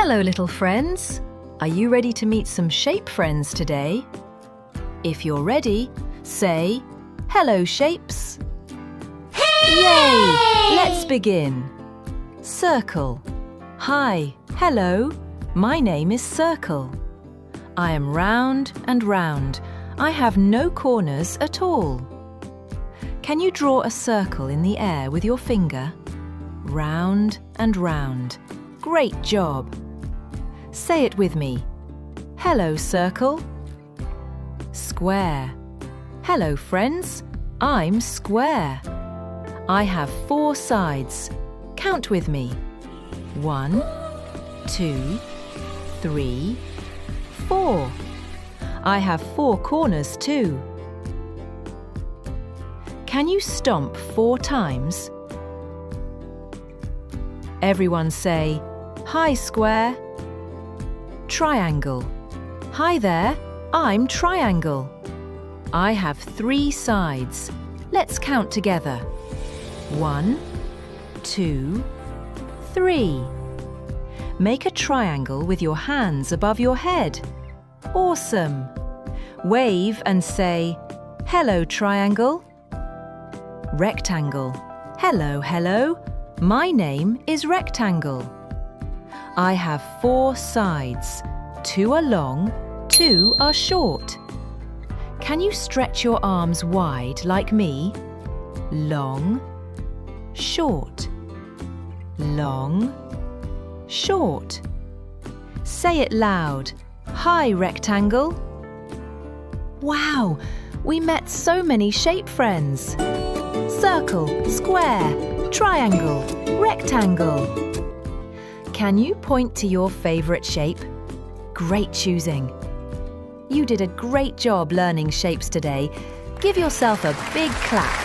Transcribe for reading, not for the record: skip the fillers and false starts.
Hello, little friends. Are you ready to meet some shape friends today? If you're ready, say, "Hello, shapes." Hey! Yay! Let's begin. Circle. Hi, hello. My name is Circle. I am round and round. I have no corners at all. Can you draw a circle in the air with your finger? Round and round. Great job. Say it with me. Hello, circle. Square. Hello, friends. I'm square. I have 4 sides. Count with me. 1, 2, 3, 4. I have 4 corners too. Can you stomp 4 times? Everyone say, "Hi, square." Triangle. Hi there, I'm triangle. I have 3 sides. Let's count together. 1, 2, 3. Make a triangle with your hands above your head. Awesome! Wave and say, "Hello, triangle." Rectangle. Hello, hello. My name is Rectangle. I have 4 sides. 2 are long, 2 are short. Can you stretch your arms wide like me? Long, short. Long, short. Say it loud. Hi, Rectangle. Wow, we met so many shape friends. Circle, square, triangle, rectangle. Can you point to your favourite shape? Great choosing. You did a great job learning shapes today. Give yourself a big clap.